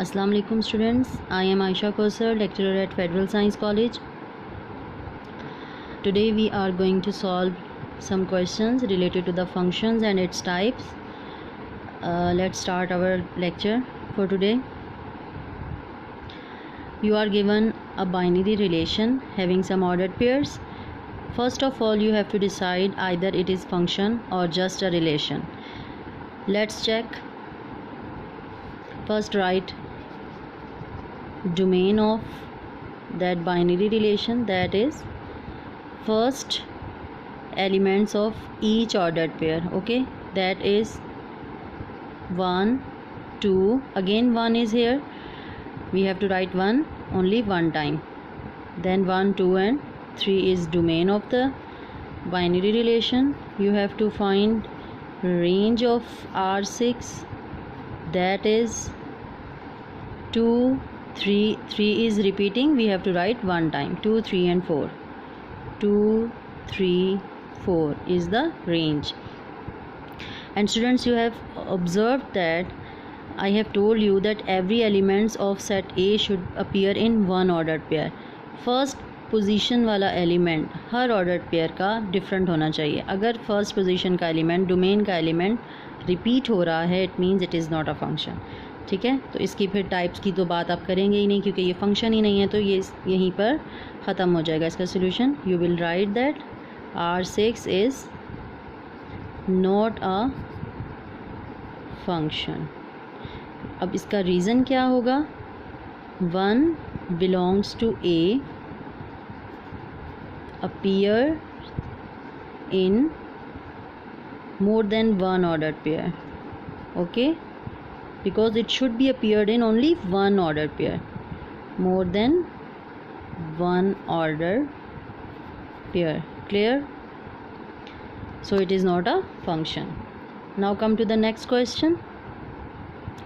Assalamu alaikum students, I am Aisha Kausar, lecturer at Federal Science College. Today we are going to solve some questions related to the functions and its types. Let's start our lecture for today. You are given a binary relation having some ordered pairs. First of all, you have to decide either it is function or just a relation. Let's check. First, write domain of that binary relation, that is first elements of each ordered pair. Okay, that is 1 2, again 1 is here, we have to write 1 only one time, then 1 2 and 3 is domain of the binary relation. You have to find range of R6, that is 2 3 3 is repeating, we have to write one time, 2 3 and 4, 2 3 4 is the range. And students, you have observed that I have told you that every elements of set A should appear in one ordered pair. First position वाला element हर ordered pair का different होना चाहिए. अगर first position का element, domain का element repeat हो रहा है, it means it is not a function. ठीक है, तो इसकी फिर टाइप्स की तो बात आप करेंगे ही नहीं, क्योंकि ये फंक्शन ही नहीं है, तो ये यहीं पर ख़त्म हो जाएगा. इसका solution you will write that R6 is not a function. अब इसका रीज़न क्या होगा? 1 belongs to A appear in more than one ordered pair. Okay, because it should be appeared in only one ordered pair. More than one ordered pair. Clear? So it is not a function. Now come to the next question.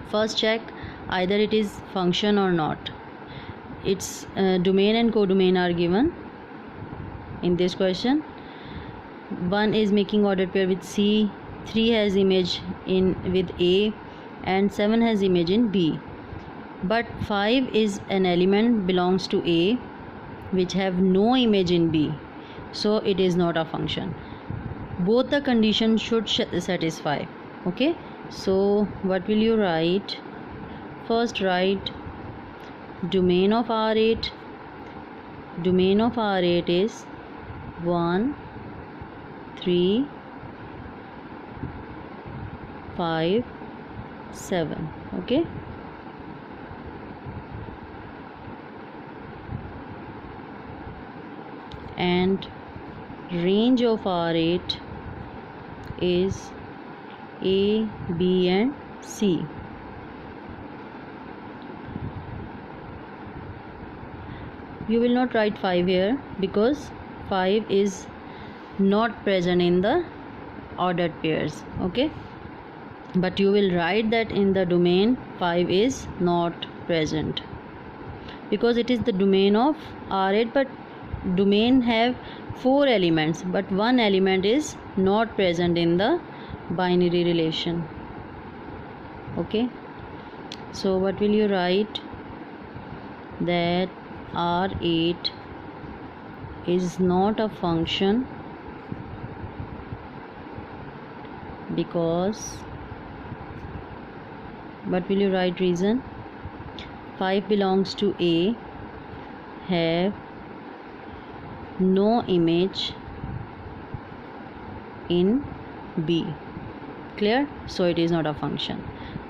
First check either it is function or not. Its domain and codomain are given in this question. 1 is making ordered pair with C, 3 has image in with A, and 7 has image in B. But 5 is an element belongs to A which have no image in B, so it is not a function. Both the conditions should satisfy. Okay, so what will you write? First write domain of R8. Domain of R8 is 1 3 5 7. Okay, and range of R8 is A, B and C. You will not write 5 here because 5 is not present in the ordered pairs. Okay, but you will write that in the domain 5 is not present because it is the domain of R8, but domain have 4 elements, but one element is not present in the binary relation. Okay, so what will you write? That R8 is not a function because, what will you write reason? 5 belongs to A, have no image in B. Clear? So it is not a function.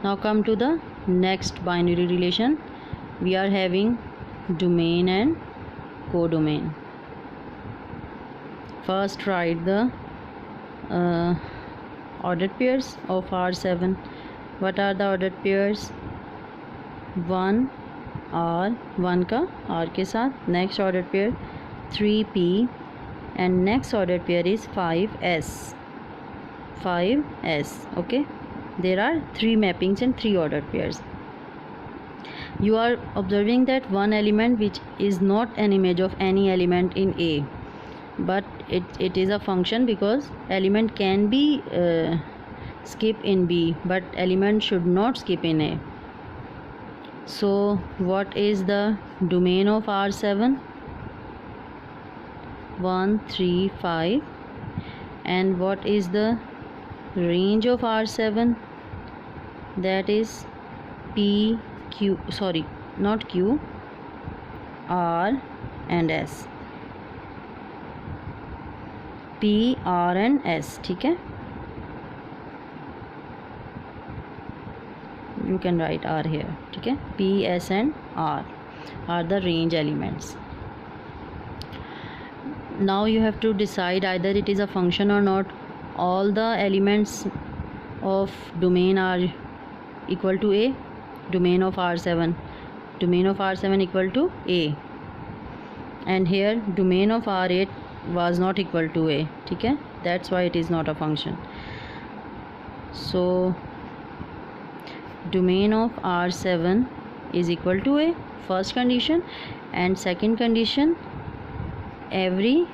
Now come to the next binary relation. We are having domain and codomain. First write the ordered pairs of R7. What are the ordered pairs? 1 R, 1 का R के साथ. Next ordered pair 3P, and next ordered pair is 5S. 5S. Okay, there are 3 mappings and 3 ordered pairs. You are observing that one element which is not an image of any element in A, but it is a function because element can be skip in B, but element should not skip in A. So what is the domain of R7? 1 3 5. And what is the range of R7? That is P Q, sorry, not Q, R and S. P R and S, ठीक है. You can write R here, ठीक है. P, S and R are the range elements. Now you have to decide either it is a function or not. All the elements of domain are equal to A. Domain of R7, domain of R7 equal to A, and here domain of R8 was not equal to A, ठीक है. That's why it is not a function. So domain of R7 is equal to A, first condition, and second condition, every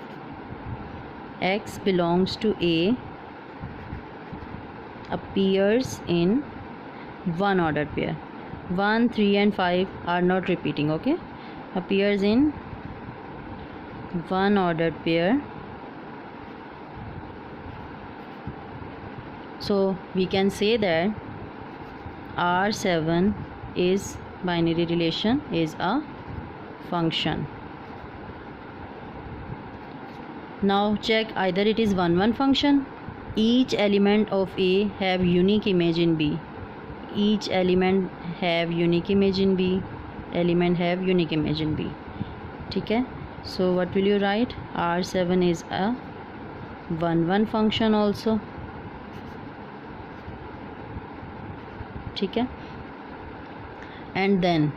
x belongs to A appears in one ordered pair. 1 3 and 5 are not repeating, okay. Appears in one ordered pair. So we can say that R7 is binary relation, is a function. Now check either it is 1-1 function. Each element of A have unique image in B. Each element have unique image in B. Element have unique image in B, ठीक है. So what will you write? R7 is a 1-1 function also, ठीक है. And then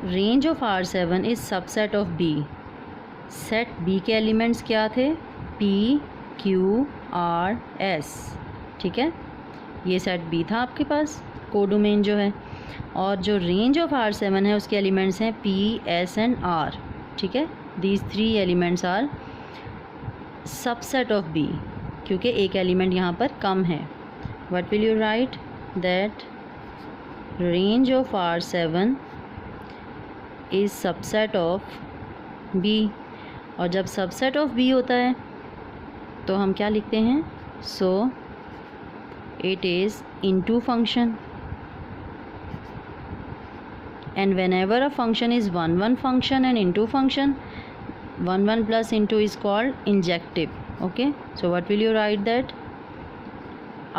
range of R7 is subset of B. Set B के elements क्या थे? P Q R S, ठीक है. ये सेट B था आपके पास, कोडोमेन जो है. और जो रेंज ऑफ R7 है उसके एलिमेंट्स हैं P S एंड R, ठीक है. These 3 elements are subset of B, क्योंकि एक एलिमेंट यहाँ पर कम है. What will you write? That range of R7 is subset of B. और जब सबसेट ऑफ B होता है तो हम क्या लिखते हैं? So it is into function. And whenever a function is 1-1 function and into function, 1-1 plus into is called injective, okay. So what will you write? That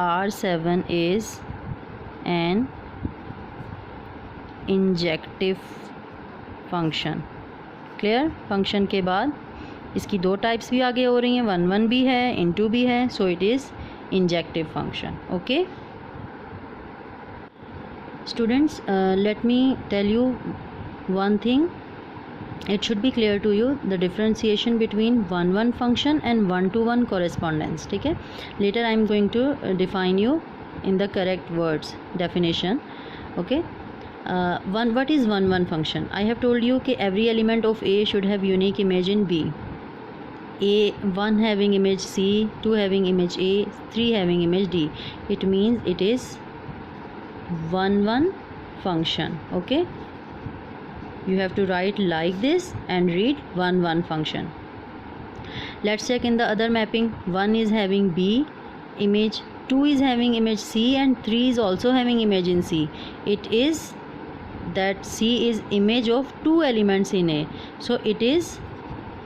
R7 is an injective function. Clear? function के बाद इसकी 2 types भी आगे हो रही हैं, 1-1 भी है, into भी है. So it is injective function, okay. Students, let me tell you one thing. It should be clear to you the differentiation between 1-1 function and 1-to-1 correspondence, ठीक है. Later I am going to define you in the correct words definition, okay. What is 1-1 function? I have told you कि every element of A should have unique image in B. A1 having image C, 2 having image A, 3 having image D. It means it is 1-1 function, okay. You have to write like this and read 1-1 function. Let's check in the other mapping. 1 is having B image, 2 is having image C, and 3 is also having image in C. It is that C is image of 2 elements in A, so it is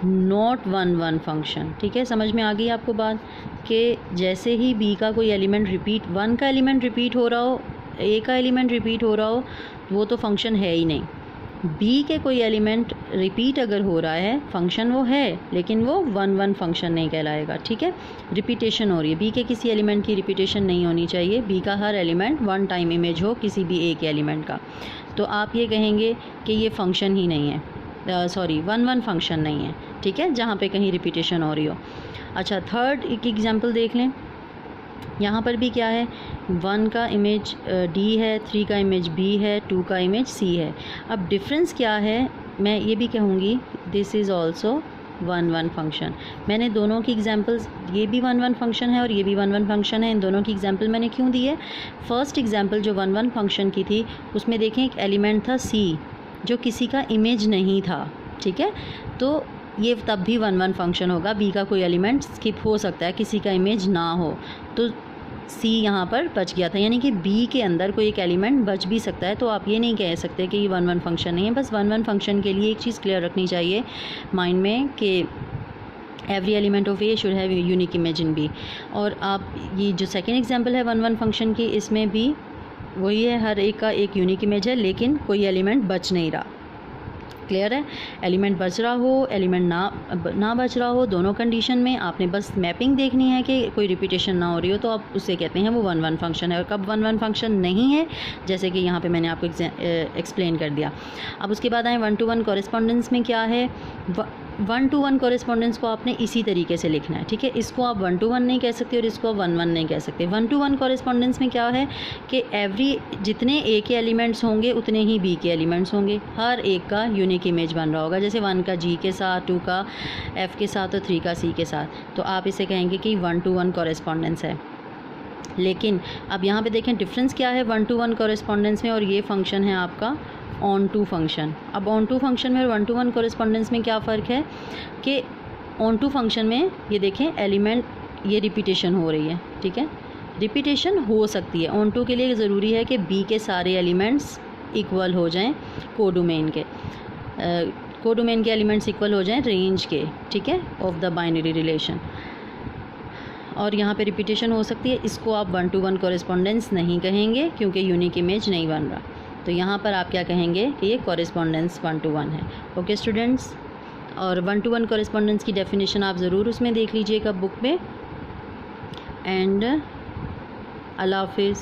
not 1-1 function, ठीक है. समझ में आ गई आपको बात कि जैसे ही B का कोई एलिमेंट रिपीट, 1 का एलिमेंट रिपीट हो रहा हो, A का एलिमेंट रिपीट हो रहा हो, वो तो फंक्शन है ही नहीं. B के कोई एलिमेंट रिपीट अगर हो रहा है, फंक्शन वो है, लेकिन वो 1-1 फंक्शन नहीं कहलाएगा, ठीक है. रिपीटेशन हो रही है, B के किसी एलिमेंट की रिपीटेशन नहीं होनी चाहिए. B का हर एलिमेंट 1 टाइम इमेज हो किसी भी A के एलिमेंट का, तो आप ये कहेंगे कि ये फंक्शन ही नहीं है, सॉरी 1-1 फंक्शन नहीं है, ठीक है, जहाँ पे कहीं रिपीटेशन हो रही हो. अच्छा, थर्ड एक एग्जांपल देख लें. यहाँ पर भी क्या है, 1 का इमेज D है, 3 का इमेज B है, 2 का इमेज C है. अब डिफरेंस क्या है, मैं ये भी कहूँगी this is also one one function. मैंने दोनों की एग्जांपल्स, ये भी वन वन फंक्शन है और ये भी वन वन फंक्शन है, इन दोनों की एग्जांपल मैंने क्यों दी है? फर्स्ट एग्जांपल जो वन वन फंक्शन की थी उसमें देखें एक एलिमेंट था सी जो किसी का इमेज नहीं था, ठीक है, तो ये तब भी वन वन फंक्शन होगा। बी का कोई एलिमेंट स्किप हो सकता है, किसी का इमेज ना हो, तो सी यहाँ पर बच गया था, यानी कि बी के अंदर कोई एक एलिमेंट बच भी सकता है। तो आप ये नहीं कह सकते कि ये वन वन फंक्शन नहीं है। बस वन वन फंक्शन के लिए एक चीज़ क्लियर रखनी चाहिए माइंड में कि every element of A should have unique image in B. और आप ये जो सेकेंड एग्जाम्पल है वन वन फंक्शन की, इसमें भी वही है, हर एक का एक यूनिक इमेज है लेकिन कोई एलिमेंट बच नहीं रहा। क्लियर है? एलिमेंट बच रहा हो, एलिमेंट ना बच रहा हो, दोनों कंडीशन में आपने बस मैपिंग देखनी है कि कोई रिपीटेशन ना हो रही हो, तो आप उसे कहते हैं वो वन वन फंक्शन है। और कब वन वन फंक्शन नहीं है, जैसे कि यहाँ पे मैंने आपको एक्सप्लेन कर दिया। अब उसके बाद आए वन टू वन कॉरेस्पॉन्डेंस में क्या है? वन टू वन कॉरेस्पॉन्डेंस को आपने इसी तरीके से लिखना है, ठीक है। इसको आप वन टू वन नहीं कह सकते और इसको आप वन वन नहीं कह सकते। वन टू वन कॉरेस्पॉन्डेंस में क्या है कि जितने ए के एलिमेंट्स होंगे उतने ही बी के एलिमेंट्स होंगे, हर एक का यूनिक इमेज बन रहा होगा। जैसे 1 का जी के साथ, 2 का एफ के साथ और 3 का सी के साथ, तो आप इसे कहेंगे कि वन टू वन कॉरेस्पॉन्डेंस है। लेकिन अब यहाँ पे देखें डिफरेंस क्या है वन टू वन कॉरेस्पॉन्डेंस में और ये फंक्शन है आपका ऑन टू फंक्शन। अब ऑन टू फंक्शन में और वन टू वन कॉरेस्पॉन्डेंस में क्या फ़र्क है कि ऑन टू फंक्शन में ये देखें एलिमेंट, ये रिपीटेशन हो रही है, ठीक है, रिपीटेशन हो सकती है। ऑन टू के लिए ज़रूरी है कि बी के सारे एलिमेंट्स इक्वल हो जाएं, कोडोमेन के एलिमेंट्स इक्वल हो जाएं रेंज के, ठीक है, ऑफ द बाइनरी रिलेशन। और यहाँ पे रिपीटेशन हो सकती है, इसको आप वन टू वन कॉरेस्पॉन्डेंस नहीं कहेंगे क्योंकि यूनिक इमेज नहीं बन रहा। तो यहाँ पर आप क्या कहेंगे कि ये कॉरेस्पॉन्डेंस वन टू वन है। ओके स्टूडेंट्स, और वन टू वन कॉरेस्पॉन्डेंस की डेफिनेशन आप ज़रूर उसमें देख लीजिएगा बुक में। एंड अल्लाह हाफिज़।